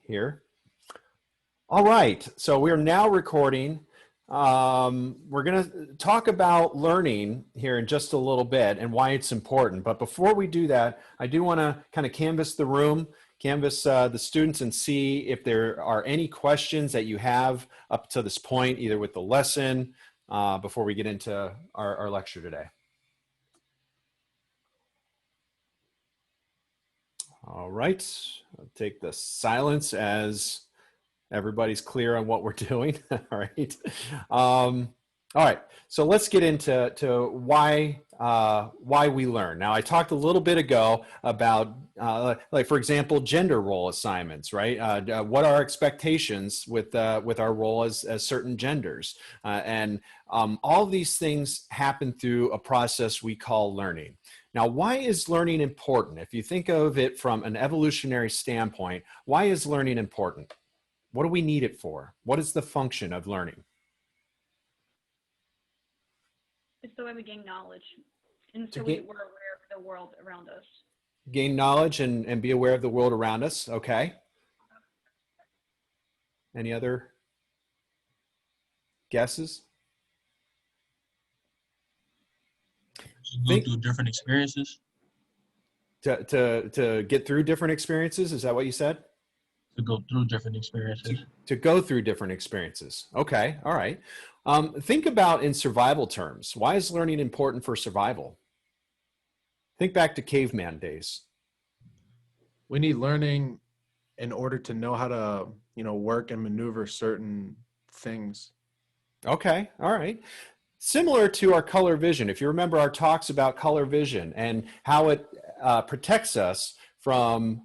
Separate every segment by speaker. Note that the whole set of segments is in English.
Speaker 1: here. All right, so we're now recording. We're going to talk about learning here in just a little bit and why it's important. But before we do that, I do want to kind of canvass the room, canvass the students, and see if there are any questions that you have up to this point, either with the lesson, before we get into our lecture today. All right, I'll take the silence as everybody's clear on what we're doing. All right. All right. So let's get into why we learn. Now, I talked a little bit ago about, like, for example, gender role assignments, right? What are our expectations with our role as certain genders? And all these things happen through a process we call learning. Now, why is learning important? If you think of it from an evolutionary standpoint, why is learning important? What do we need it for? What is the function of learning?
Speaker 2: It's the way we gain knowledge. And so we're aware of the world around us.
Speaker 1: Gain knowledge and be aware of the world around us. Okay. Any other guesses?
Speaker 3: Go through different experiences.
Speaker 1: To get through different experiences? Is that what you said?
Speaker 3: To go through different experiences.
Speaker 1: To go through different experiences. Okay. All right. Think about in survival terms. Why is learning important for survival? Think back to caveman days.
Speaker 4: We need learning in order to know how to, work and maneuver certain things.
Speaker 1: Okay. All right. Similar to our color vision. If you remember our talks about color vision and how it protects us from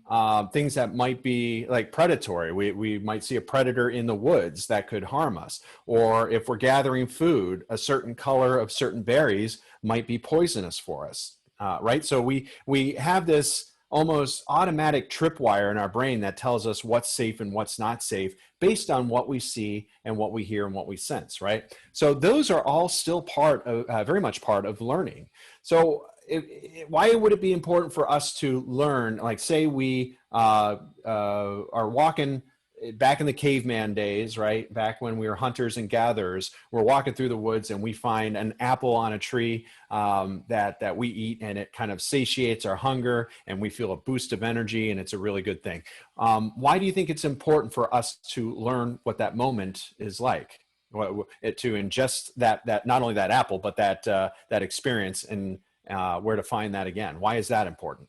Speaker 1: things that might be like predatory. We might see a predator in the woods that could harm us. Or if we're gathering food, a certain color of certain berries might be poisonous for us, right? So we have this almost automatic tripwire in our brain that tells us what's safe and what's not safe based on what we see and what we hear and what we sense, right? So those are all still part of, very much part of learning. So why would it be important for us to learn? Like, say we are walking back in the caveman days, right? Back when we were hunters and gatherers, we're walking through the woods and we find an apple on a tree that we eat, and it kind of satiates our hunger and we feel a boost of energy, and it's a really good thing. Why do you think it's important for us to learn what that moment is like? To ingest that not only that apple, but that experience, and where to find that again? Why is that important?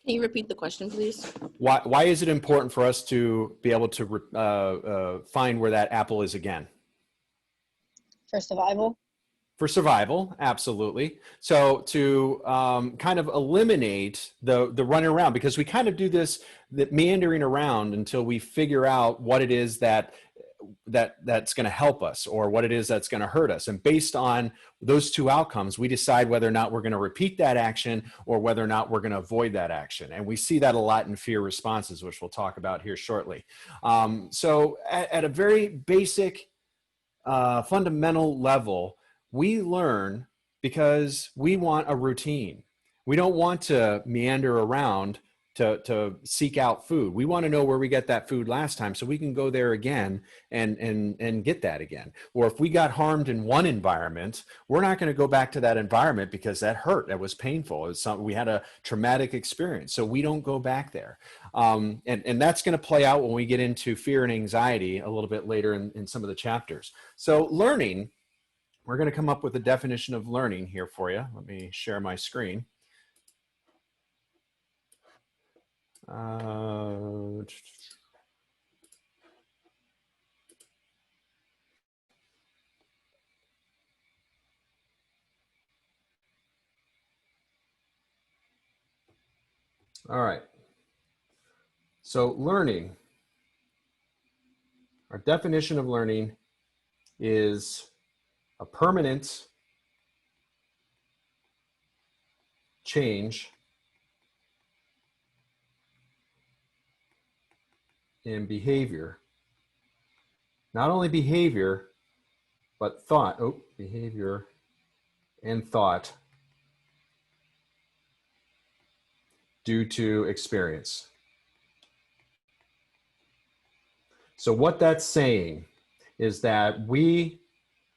Speaker 5: Can you repeat the question, please?
Speaker 1: Why is it important for us to be able to find where that apple is again?
Speaker 6: For survival.
Speaker 1: For survival, absolutely. So to kind of eliminate the running around, because we kind of do this meandering around until we figure out what it is that's going to help us or what it is that's going to hurt us. And based on those two outcomes, we decide whether or not we're going to repeat that action or whether or not we're going to avoid that action. And we see that a lot in fear responses, which we'll talk about here shortly. So at a very basic, fundamental level, we learn because we want a routine. We don't want to meander around to seek out food. We want to know where we get that food last time so we can go there again and get that again. Or if we got harmed in one environment, we're not going to go back to that environment because that hurt, that was painful. We had a traumatic experience, so we don't go back there. And that's going to play out when we get into fear and anxiety a little bit later in some of the chapters. So learning, we're going to come up with a definition of learning here for you. Let me share my screen. All right. So learning, our definition of learning is a permanent change in behavior. Not only behavior, but thought. Behavior and thought due to experience. So what that's saying is that we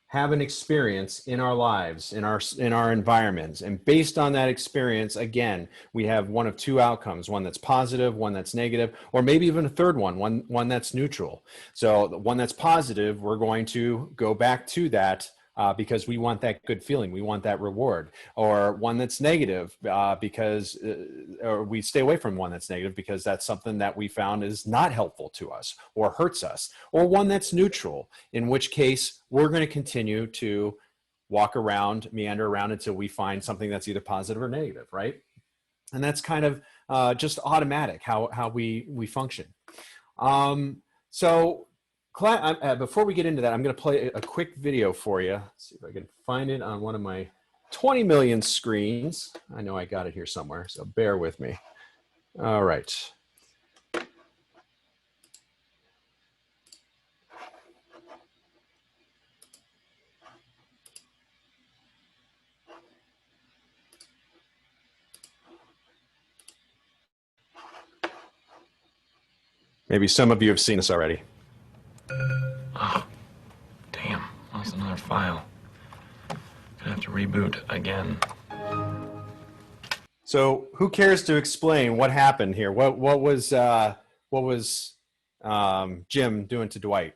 Speaker 1: have an experience in our lives, in our environments, and based on that experience, again, we have one of two outcomes: one that's positive, one that's negative, or maybe even a third one that's neutral. So the one that's positive, we're going to go back to that because we want that good feeling, we want that reward. Or one that's negative because or we stay away from one that's negative because that's something that we found is not helpful to us or hurts us. Or one that's neutral, in which case we're going to continue to walk around, meander around until we find something that's either positive or negative, right? And that's kind of just automatic how we function. So before we get into that, I'm going to play a quick video for you. Let's see if I can find it on one of my 20 million screens. I know I got it here somewhere, so bear with me. All right. Maybe some of you have seen this already.
Speaker 7: Oh, damn. Lost another file. Gonna have to reboot again.
Speaker 1: So who cares to explain what happened here? What was Jim doing to Dwight?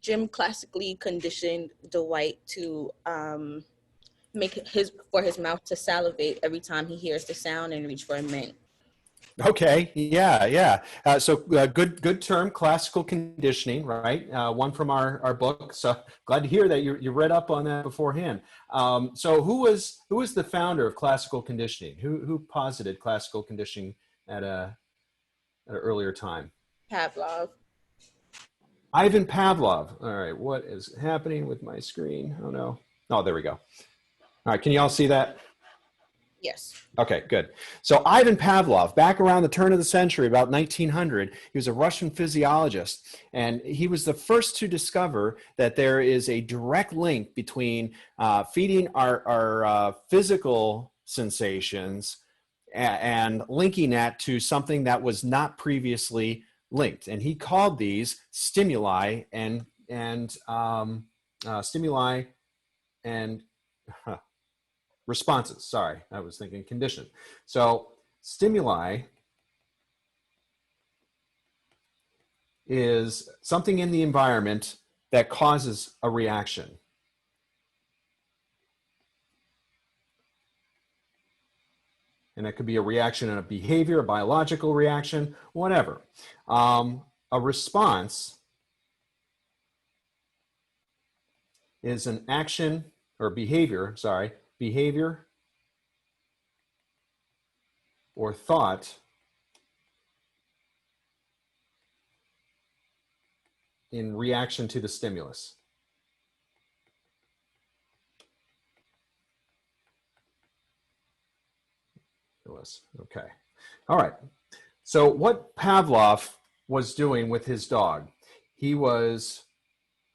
Speaker 5: Jim classically conditioned Dwight to make his mouth to salivate every time he hears the sound and reach for a mint.
Speaker 1: Okay, yeah. So good term, classical conditioning, right? One from our book. So glad to hear that you read up on that beforehand. So who was the founder of classical conditioning? Who posited classical conditioning at an earlier time?
Speaker 5: Pavlov.
Speaker 1: Ivan Pavlov. All right, what is happening with my screen? Oh no. Oh, there we go. All right, can you all see that?
Speaker 5: Yes.
Speaker 1: Okay, good. So Ivan Pavlov, back around the turn of the century, about 1900, he was a Russian physiologist, and he was the first to discover that there is a direct link between feeding our physical sensations and linking that to something that was not previously linked. And he called these stimuli and responses. Sorry, I was thinking condition. So stimuli is something in the environment that causes a reaction. And it could be a reaction in a behavior, a biological reaction, whatever. A response is an action or behavior or thought in reaction to the stimulus. Okay. All right. So what Pavlov was doing with his dog, he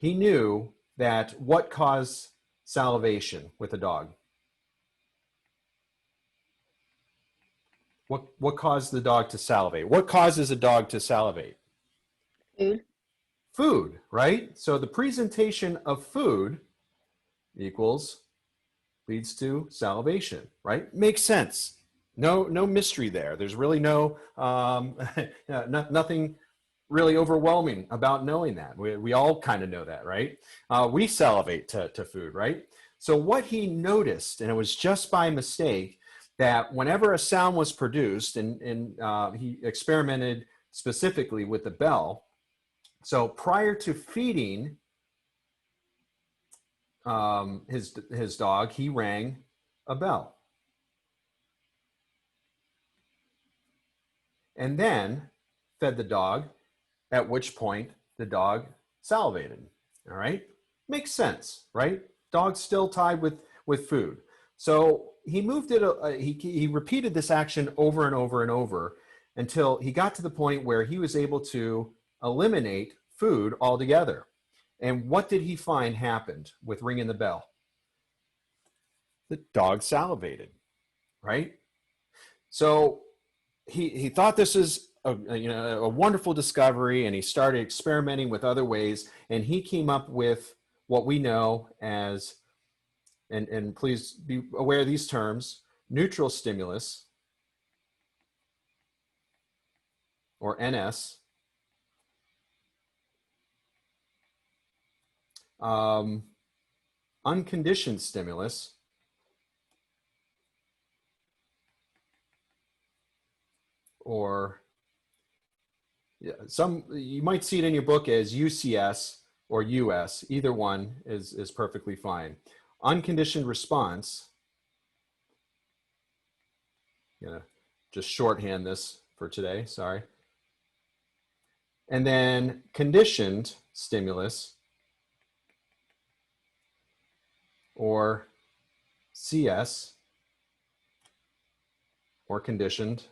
Speaker 1: knew that what caused salivation with a dog? What caused the dog to salivate? What causes a dog to salivate?
Speaker 6: Food.
Speaker 1: Food, right? So the presentation of food leads to salivation, right? Makes sense. No mystery there. There's really nothing really overwhelming about knowing that. We all kind of know that, right? We salivate to food, right? So what he noticed, and it was just by mistake, that whenever a sound was produced, and he experimented specifically with the bell. So prior to feeding his dog, he rang a bell. And then fed the dog, at which point the dog salivated. All right? Makes sense, right? Dog's still tied with food. So he moved it, he repeated this action over and over and over until he got to the point where he was able to eliminate food altogether. And what did he find happened with ringing the bell? The dog salivated, right? So he thought this is a wonderful discovery, and he started experimenting with other ways, and he came up with what we know as, and please be aware of these terms, neutral stimulus, or NS, unconditioned stimulus, or you might see it in your book as UCS or US. Either one is perfectly fine. Unconditioned response, just shorthand this for today, sorry. And then conditioned stimulus, or CS, or conditioned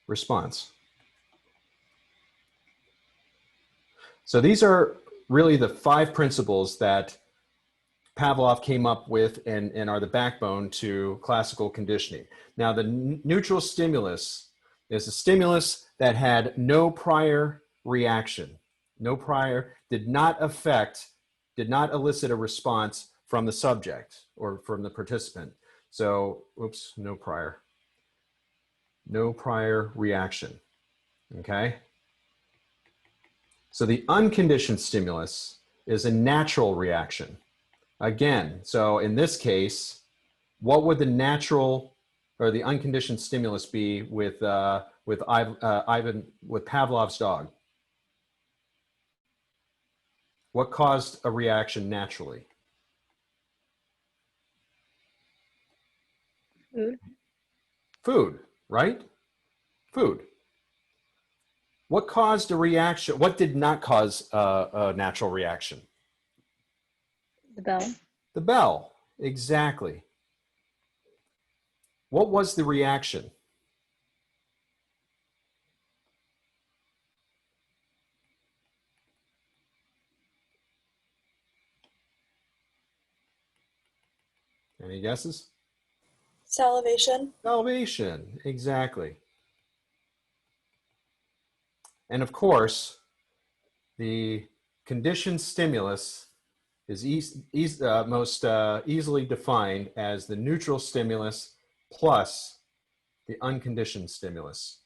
Speaker 1: response. So these are really the 5 principles that Pavlov came up with and are the backbone to classical conditioning. Now, the neutral stimulus is a stimulus that had no prior reaction, did not elicit a response from the subject or from the participant. So, no prior reaction, okay? So the unconditioned stimulus is a natural reaction. Again, so in this case, what would the natural or the unconditioned stimulus be with Pavlov's dog? What caused a reaction naturally? Food, right? Food. What caused a reaction? What did not cause a natural reaction?
Speaker 6: The bell.
Speaker 1: The bell, exactly. What was the reaction? Any guesses?
Speaker 8: Salivation.
Speaker 1: Salivation, exactly. And of course, the conditioned stimulus is most easily defined as the neutral stimulus plus the unconditioned stimulus.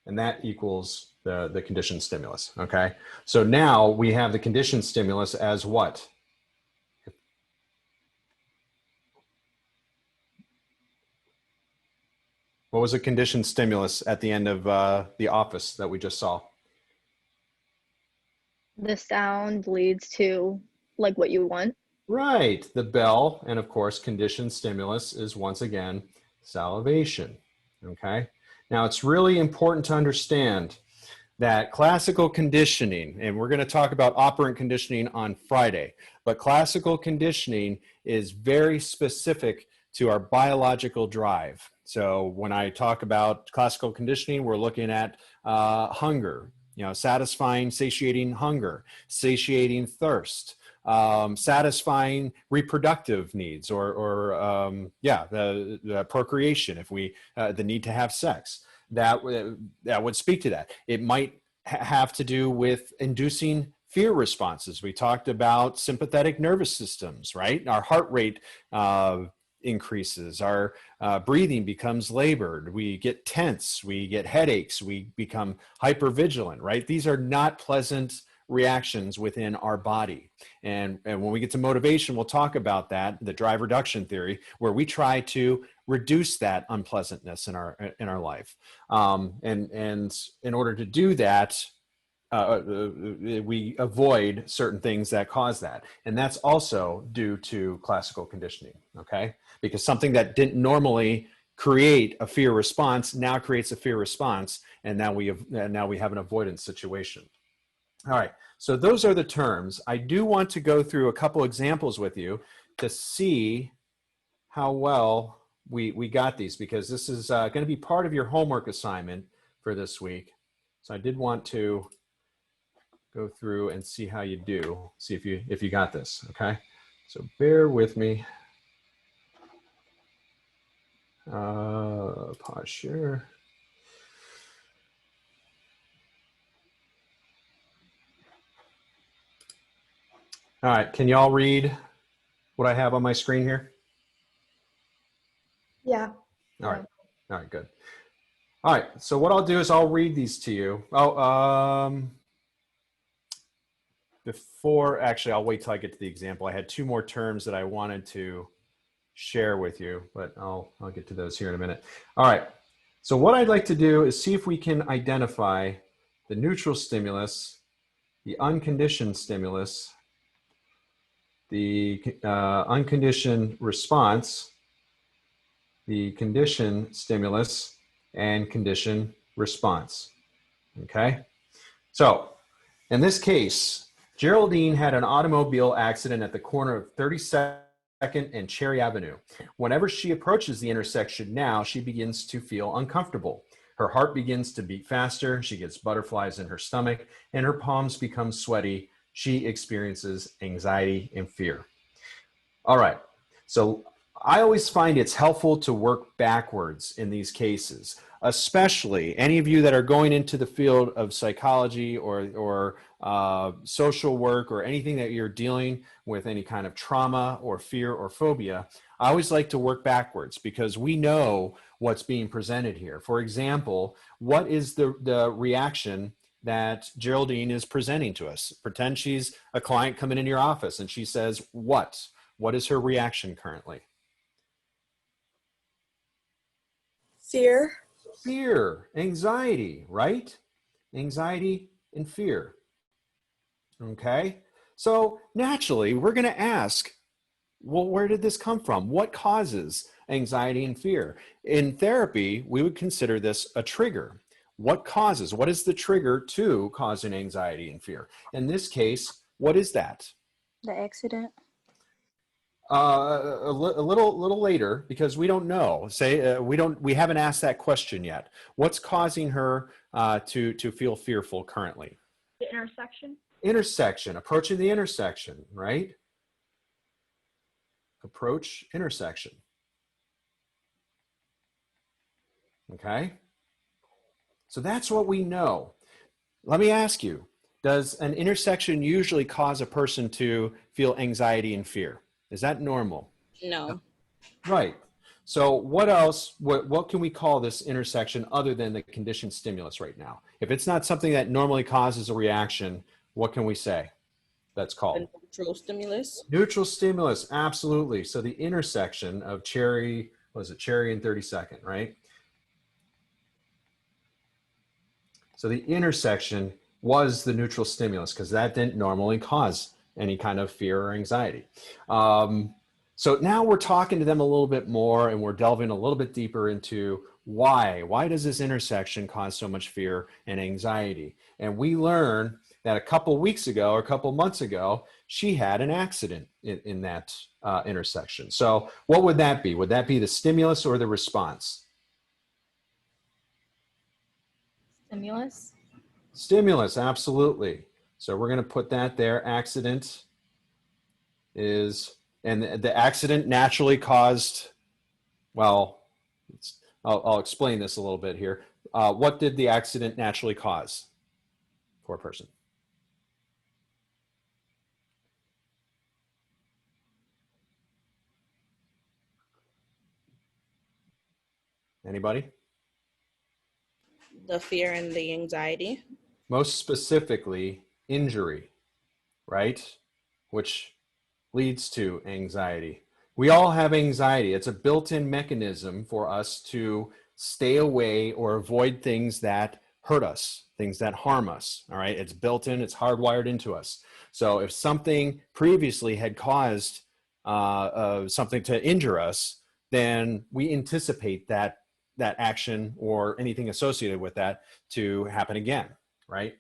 Speaker 1: And that equals the conditioned stimulus, okay? So now we have the conditioned stimulus as what? What was a conditioned stimulus at the end of The Office that we just saw?
Speaker 6: The sound leads to like what you want.
Speaker 1: Right, the bell, and of course, conditioned stimulus is once again salivation, okay? Now, it's really important to understand that classical conditioning, and we're going to talk about operant conditioning on Friday, but classical conditioning is very specific to our biological drive. So when I talk about classical conditioning, we're looking at hunger, satisfying, satiating hunger, satiating thirst, satisfying reproductive needs, or the procreation, if the need to have sex. That would speak to that. It might have to do with inducing fear responses. We talked about sympathetic nervous systems, right? Our heart rate increases, our breathing becomes labored, we get tense, we get headaches, we become hypervigilant, right? These are not pleasant reactions within our body. And when we get to motivation, we'll talk about that, the drive reduction theory, where we try to reduce that unpleasantness in our life. And in order to do that, we avoid certain things that cause that. And that's also due to classical conditioning, okay? Because something that didn't normally create a fear response now creates a fear response, and now we have an avoidance situation. All right, so those are the terms. I do want to go through a couple examples with you to see how well we got these, because this is going to be part of your homework assignment for this week. So I did want to go through and see how you do, see if you got this, okay? So bear with me. Posture. All right, can y'all read what I have on my screen here?
Speaker 8: Yeah.
Speaker 1: All right, all right, good. All right, so what I'll do is I'll read these to you. Before, actually, I'll wait till I get to the example. I had two more terms that I wanted to share with you, but I'll get to those here in a minute. All right, so what I'd like to do is see if we can identify the neutral stimulus, the unconditioned stimulus, the unconditioned response, the conditioned stimulus, and conditioned response. Okay, so in this case, Geraldine had an automobile accident at the corner of 32nd and Cherry Avenue. Whenever she approaches the intersection now, she begins to feel uncomfortable. Her heart begins to beat faster, she gets butterflies in her stomach, and her palms become sweaty. She experiences anxiety and fear. All right, so I always find it's helpful to work backwards in these cases, especially any of you that are going into the field of psychology or social work or anything that you're dealing with any kind of trauma or fear or phobia. I always like to work backwards because we know what's being presented here. For example, what is the reaction that Geraldine is presenting to us? Pretend she's a client coming into your office and she says, what? What is her reaction currently?
Speaker 8: Fear.
Speaker 1: Fear, anxiety, right? Anxiety and fear. Okay, so naturally, we're going to ask, well, where did this come from? What causes anxiety and fear? In therapy, we would consider this a trigger. What is the trigger to causing anxiety and fear? In this case, what is that?
Speaker 6: The accident.
Speaker 1: A little later, because we don't know. We haven't asked that question yet. What's causing her to feel fearful currently?
Speaker 2: The intersection.
Speaker 1: Intersection, approaching the intersection, right? Approach intersection. Okay. So that's what we know. Let me ask you, does an intersection usually cause a person to feel anxiety and fear? Is that normal?
Speaker 5: No.
Speaker 1: Right. So what else, what can we call this intersection other than the conditioned stimulus right now? If it's not something that normally causes a reaction, what can we say that's called?
Speaker 5: The neutral stimulus.
Speaker 1: Neutral stimulus, absolutely. So the intersection of Cherry, was it Cherry and 32nd, right? So the intersection was the neutral stimulus because that didn't normally cause any kind of fear or anxiety. So now we're talking to them a little bit more and we're delving a little bit deeper into why. Why does this intersection cause so much fear and anxiety? And we learn that a couple weeks ago or a couple months ago, she had an accident in that intersection. So what would that be? Would that be the stimulus or the response?
Speaker 6: Stimulus.
Speaker 1: Stimulus, absolutely. So we're going to put that there. Accident is, and the accident naturally caused, well, I'll explain this a little bit here. What did the accident naturally cause for a person? Anybody?
Speaker 5: The fear and the anxiety.
Speaker 1: Most specifically, injury, right? Which leads to anxiety. We all have anxiety. It's a built-in mechanism for us to stay away or avoid things that hurt us, things that harm us. All right. It's built in, it's hardwired into us. So if something previously had caused something to injure us, then we anticipate that action or anything associated with that to happen again. Right.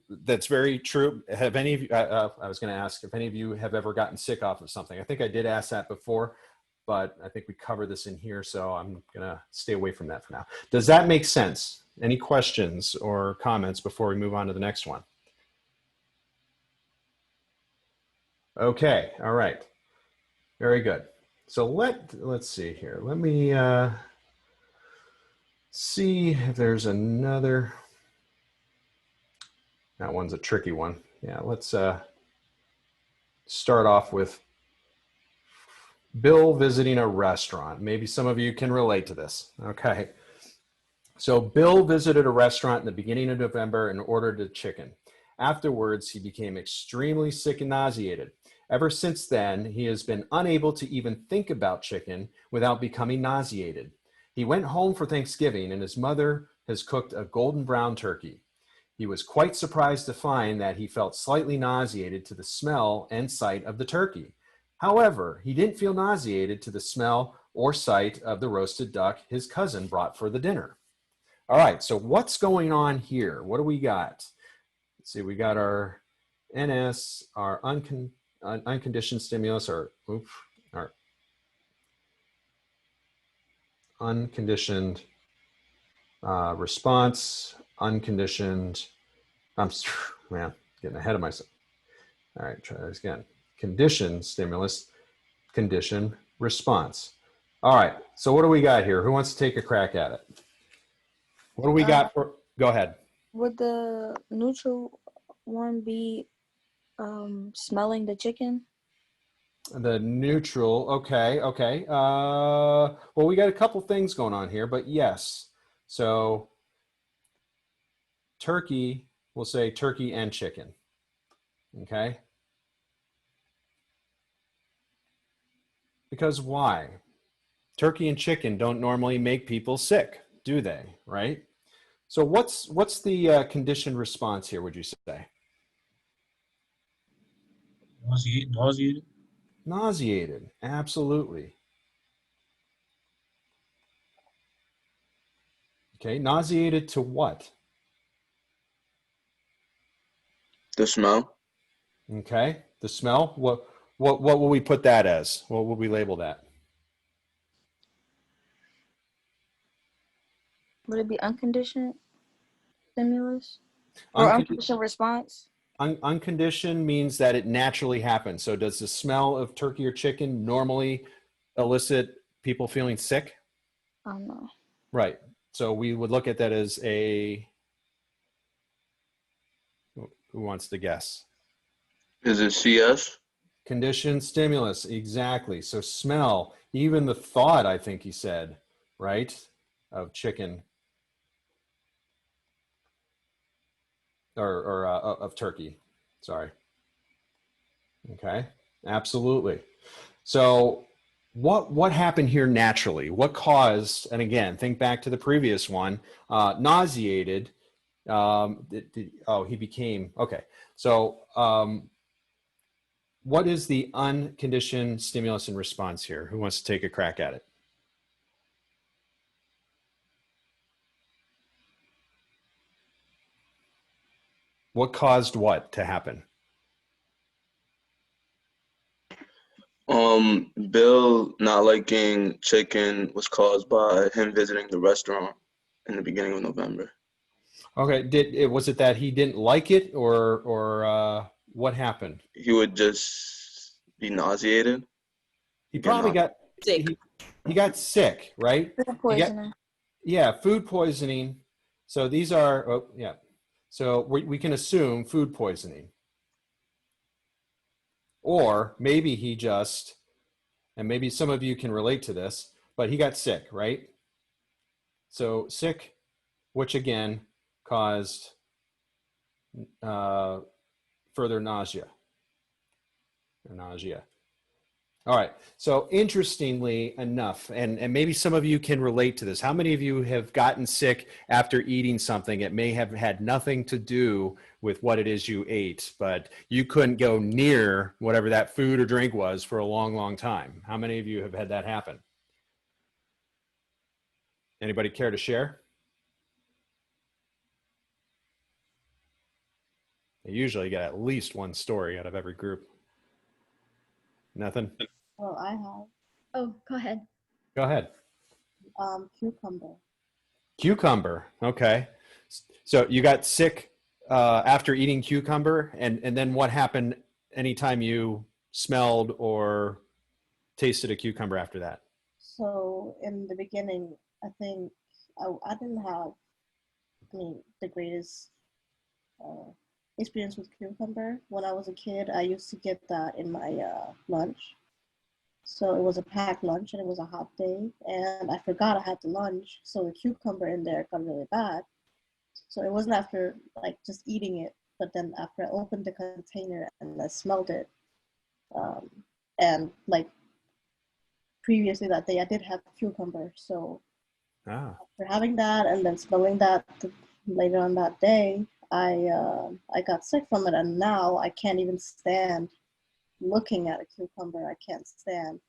Speaker 1: That's very true. Have any of you, I was going to ask if any of you have ever gotten sick off of something. I think I did ask that before, but I think we cover this in here. So I'm going to stay away from that for now. Does that make sense? Any questions or comments before we move on to the next one? Okay. All right. Very good. So let's see here. Let me see if there's another. That one's a tricky one. Yeah, let's start off with Bill visiting a restaurant. Maybe some of you can relate to this. Okay. So Bill visited a restaurant in the beginning of November and ordered a chicken. Afterwards, he became extremely sick and nauseated. Ever since then, he has been unable to even think about chicken without becoming nauseated. He went home for Thanksgiving and his mother has cooked a golden brown turkey. He was quite surprised to find that he felt slightly nauseated to the smell and sight of the turkey. However, he didn't feel nauseated to the smell or sight of the roasted duck his cousin brought for the dinner. All right, so what's going on here? What do we got? Let's see, we got our NS, our unconditioned stimulus, our unconditioned response, unconditioned, man, getting ahead of myself. All right, try this again. Conditioned stimulus, conditioned response. All right, so what do we got here? Who wants to take a crack at it? What do we got for, go ahead.
Speaker 9: Would the neutral one be smelling the chicken?
Speaker 1: The neutral, okay. Well, we got a couple things going on here, but yes. So turkey, we'll say turkey and chicken, okay? Because why? Turkey and chicken don't normally make people sick, do they, right? So what's the conditioned response here, would you say?
Speaker 3: Nauseated.
Speaker 1: Nauseated, absolutely. Okay, nauseated to what?
Speaker 10: The smell.
Speaker 1: Okay, the smell. What will we put that as? What will we label that?
Speaker 9: Would it be unconditioned stimulus or unconditioned response?
Speaker 1: Unconditioned means that it naturally happens. So does the smell of turkey or chicken normally elicit people feeling sick?
Speaker 9: No.
Speaker 1: Right. So we would look at that as a, who wants to guess?
Speaker 10: Is it CS?
Speaker 1: Conditioned stimulus, exactly. So smell, even the thought, I think he said, right, of chicken or of turkey, sorry. Okay, absolutely. So what happened here naturally? What caused, and again, think back to the previous one, nauseated, he became, okay. So what is the unconditioned stimulus and response here? Who wants to take a crack at it? What caused what to happen?
Speaker 10: Bill not liking chicken was caused by him visiting the restaurant in the beginning of November.
Speaker 1: Okay, was it that he didn't like it, or what happened?
Speaker 10: He would just be nauseated.
Speaker 1: He probably got
Speaker 5: Sick.
Speaker 1: he got sick, right?
Speaker 9: Food poisoning.
Speaker 1: Yeah, food poisoning. So these are, oh, yeah. So we can assume food poisoning. Or maybe he just, and maybe some of you can relate to this, but he got sick, right? So sick, which again caused further nausea. All right. So interestingly enough, and maybe some of you can relate to this. How many of you have gotten sick after eating something? It may have had nothing to do with what it is you ate, but you couldn't go near whatever that food or drink was for a long, long time. How many of you have had that happen? Anybody care to share? I usually get at least one story out of every group. Nothing?
Speaker 11: Oh, I have.
Speaker 2: Oh, go ahead.
Speaker 1: Go ahead.
Speaker 11: Cucumber.
Speaker 1: Cucumber. Okay. So you got sick after eating cucumber, and then what happened anytime you smelled or tasted a cucumber after that?
Speaker 11: So in the beginning, I think I didn't have, I mean, the greatest uh, experience with cucumber. When I was a kid, I used to get that in my lunch. So it was a packed lunch and it was a hot day, and I forgot I had the lunch. So the cucumber in there got really bad. So it wasn't after like just eating it, but then after I opened the container and I smelled it, um, and like previously that day I did have cucumber. So
Speaker 1: Ah.
Speaker 11: after having that and then smelling that later on that day, I got sick from it, and now I can't even stand looking at a cucumber. I can't stand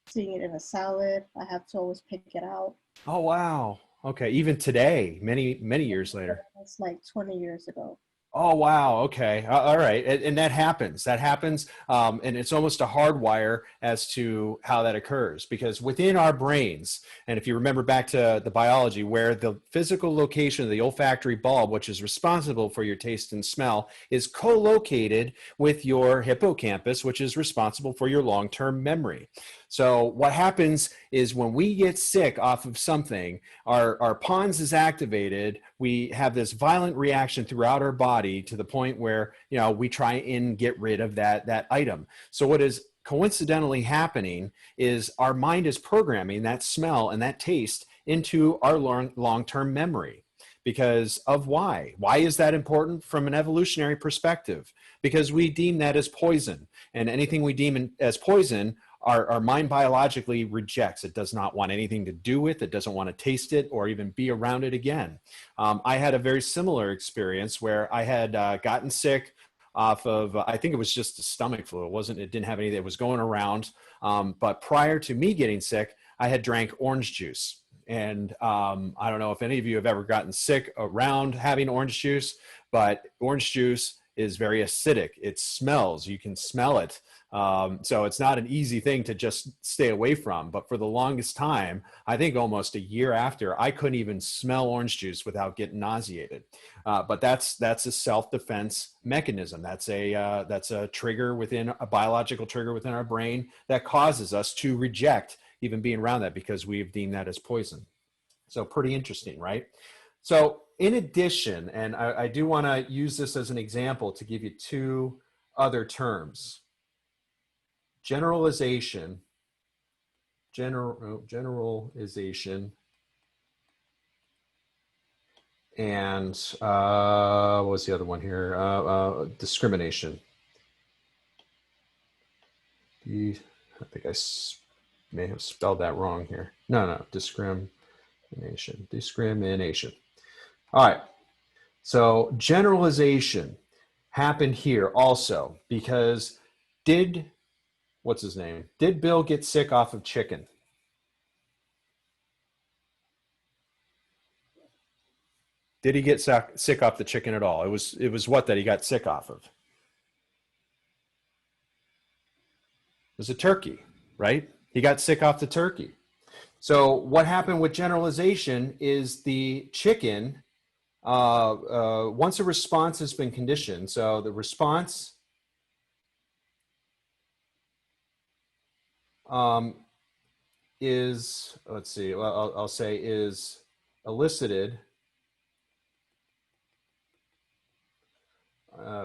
Speaker 11: seeing it in a salad. I have to always pick it out.
Speaker 1: Oh, wow. Okay. Even today, many years later.
Speaker 11: That's like 20 years ago.
Speaker 1: Oh, wow. Okay. All right. And that happens. That happens. And it's almost a hardwire as to how that occurs, because within our brains, and if you remember back to the biology, where the physical location of the olfactory bulb, which is responsible for your taste and smell, is co-located with your hippocampus, which is responsible for your long-term memory. So what happens is when we get sick off of something, our pons is activated. We have this violent reaction throughout our body to the point where, you know, we try and get rid of that item. So what is coincidentally happening is our mind is programming that smell and that taste into our long-term memory. Because of why? Why is that important from an evolutionary perspective? Because we deem that as poison, and anything we deem as poison, our mind biologically rejects. It does not want anything to do with it, doesn't want to taste it or even be around it again. I had a very similar experience where I had gotten sick off of, I think it was just a stomach flu. It didn't have anything that was going around. But prior to me getting sick, I had drank orange juice. And I don't know if any of you have ever gotten sick around having orange juice, but orange juice is very acidic. It smells, you can smell it. So it's not an easy thing to just stay away from. But for the longest time, I think almost a year after, I couldn't even smell orange juice without getting nauseated. But that's a self-defense mechanism. That's a trigger within a biological trigger within our brain that causes us to reject even being around that because we've deemed that as poison. So pretty interesting, right? So in addition, and I do want to use this as an example to give you two other terms. Generalization, generalization, and what was the other one here? Discrimination. I think I may have spelled that wrong here. No, discrimination. All right. So generalization happened here also because what's his name? Did Bill get sick off of chicken? Did he get sick off the chicken at all? It was what that he got sick off of? It was a turkey, right? He got sick off the turkey. So what happened with generalization is the chicken, once a response has been conditioned, so the response is, let's see, well, I'll say is elicited.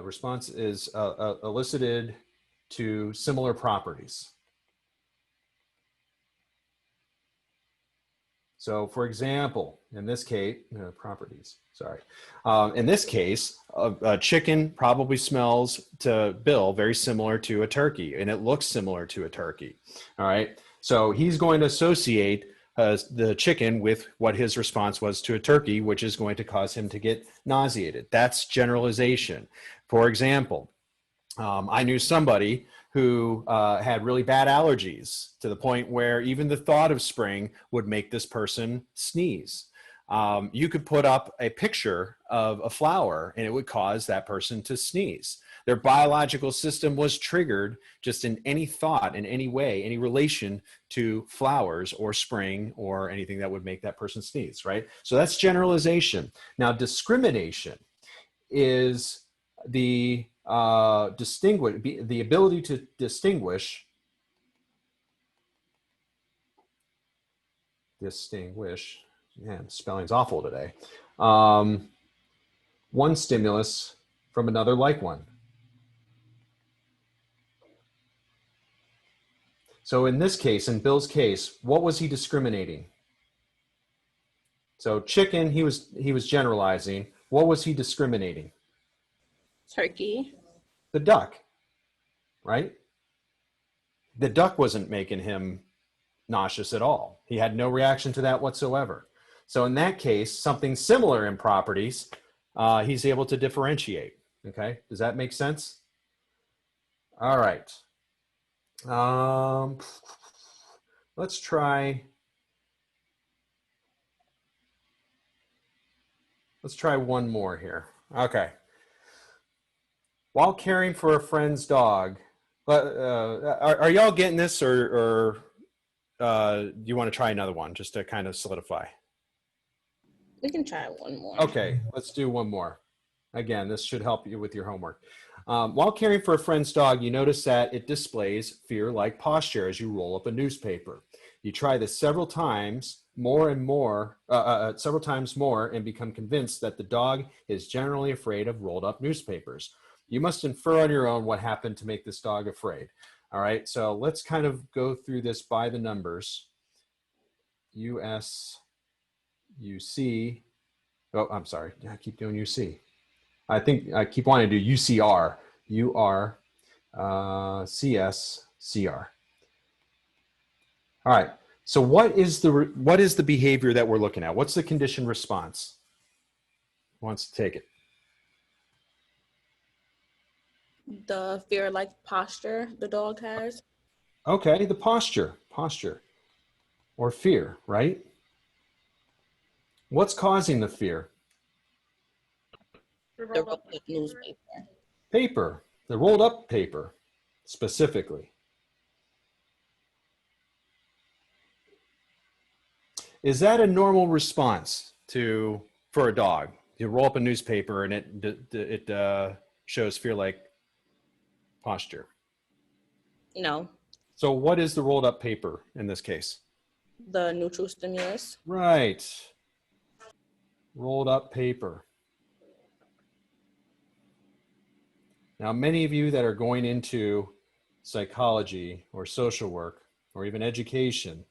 Speaker 1: Response is elicited to similar properties. So for example, in this case, properties, sorry. In this case, a chicken probably smells to Bill very similar to a turkey, and it looks similar to a turkey, all right? So he's going to associate the chicken with what his response was to a turkey, which is going to cause him to get nauseated. That's generalization. For example, I knew somebody who had really bad allergies to the point where even the thought of spring would make this person sneeze. You could put up a picture of a flower and it would cause that person to sneeze. Their biological system was triggered just in any thought, in any way, any relation to flowers or spring or anything that would make that person sneeze, right? So that's generalization. Now, discrimination is the the ability to distinguish Distinguish. Man, spelling's awful today. One stimulus from another like one. So in this case, in Bill's case, what was he discriminating? So chicken, he was generalizing. What was he discriminating?
Speaker 5: Turkey.
Speaker 1: The duck, right? The duck wasn't making him nauseous at all. He had no reaction to that whatsoever. So in that case, something similar in properties, he's able to differentiate. Okay, does that make sense? All right. Let's try one more here. Okay. While caring for a friend's dog, are y'all getting this, or do you want to try another one just to kind of solidify?
Speaker 5: We can try one more.
Speaker 1: Okay, let's do one more. Again, this should help you with your homework. While caring for a friend's dog, you notice that it displays fear-like posture as you roll up a newspaper. You try this several times more, and become convinced that the dog is generally afraid of rolled up newspapers. You must infer on your own what happened to make this dog afraid. All right, so let's kind of go through this by the numbers. US, UC, oh, I'm sorry, I keep doing UC. I think I keep wanting to do UCR, UR, CS, CR. All right, so what is the behavior that we're looking at? What's the condition response? Who wants to take it?
Speaker 5: The fear-like posture the dog has.
Speaker 1: Okay, the posture or fear, right? What's causing the fear?
Speaker 5: The rolled up newspaper.
Speaker 1: Paper, the rolled up paper, specifically. Is that a normal response for a dog? You roll up a newspaper and it shows fear-like posture.
Speaker 5: No.
Speaker 1: So what is the rolled up paper in this case?
Speaker 5: The neutral stimulus.
Speaker 1: Right. Rolled up paper. Now, many of you that are going into psychology or social work or even education,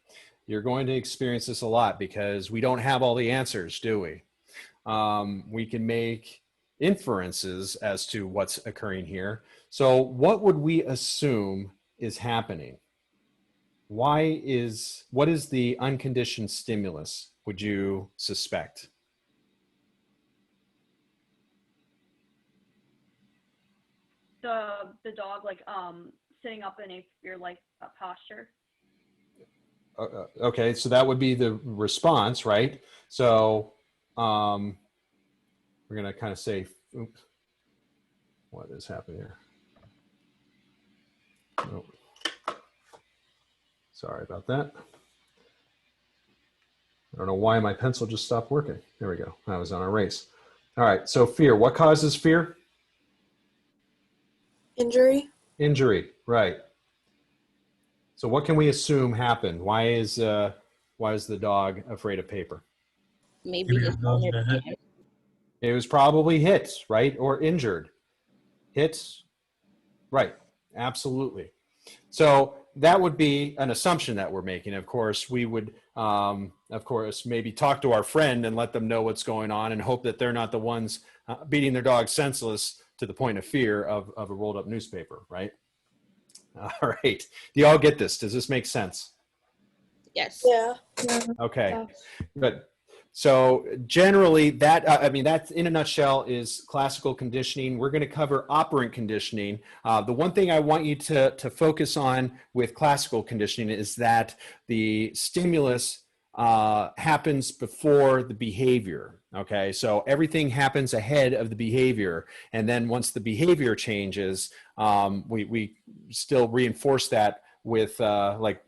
Speaker 1: you're going to experience this a lot because we don't have all the answers, do we? We can make inferences as to what's occurring here. So what would we assume is happening? What is the unconditioned stimulus, would you suspect?
Speaker 2: The dog like sitting up in a fear-like posture.
Speaker 1: Okay, so that would be the response, right? So we're going to kind of say, oops, what is happening here? Oh, sorry about that. I don't know why my pencil just stopped working. There we go. I was on a race. All right, so fear. What causes fear?
Speaker 8: Injury.
Speaker 1: Injury, right. So what can we assume happened? Why is the dog afraid of paper?
Speaker 5: Maybe his owner.
Speaker 1: It was probably hit, right? Or injured. Hits, right. Absolutely. So that would be an assumption that we're making. Of course, we would, maybe talk to our friend and let them know what's going on and hope that they're not the ones beating their dog senseless to the point of fear of a rolled up newspaper, right? All right. Do you all get this? Does this make sense?
Speaker 5: Yes.
Speaker 8: Yeah.
Speaker 1: Okay. Good. So generally that in a nutshell is classical conditioning. We're going to cover operant conditioning. The one thing I want you to focus on with classical conditioning is that the stimulus happens before the behavior. Okay, so everything happens ahead of the behavior, and then once the behavior changes, we still reinforce that with like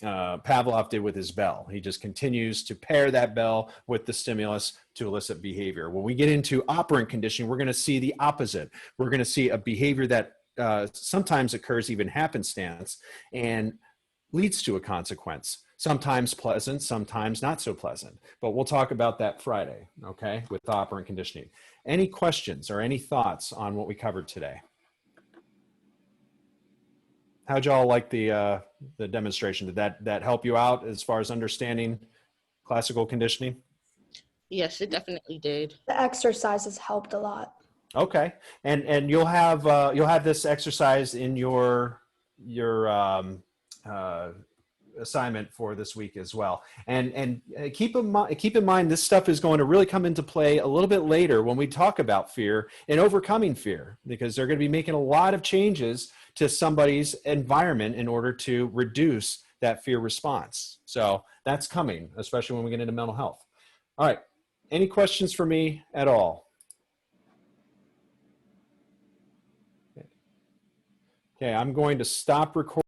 Speaker 1: Pavlov did with his bell. He just continues to pair that bell with the stimulus to elicit behavior. When we get into operant conditioning, we're going to see the opposite. We're going to see a behavior that sometimes occurs even happenstance, and leads to a consequence. Sometimes pleasant, sometimes not so pleasant. But we'll talk about that Friday, okay, with operant conditioning. Any questions or any thoughts on what we covered today? How'd y'all like the demonstration? Did that help you out as far as understanding classical conditioning?
Speaker 5: Yes, it definitely did.
Speaker 9: The exercises helped a lot.
Speaker 1: Okay, and you'll have this exercise in your assignment for this week as well. And keep in mind this stuff is going to really come into play a little bit later when we talk about fear and overcoming fear, because they're going to be making a lot of changes to somebody's environment in order to reduce that fear response. So that's coming, especially when we get into mental health. All right, any questions for me at all? Okay, I'm going to stop recording.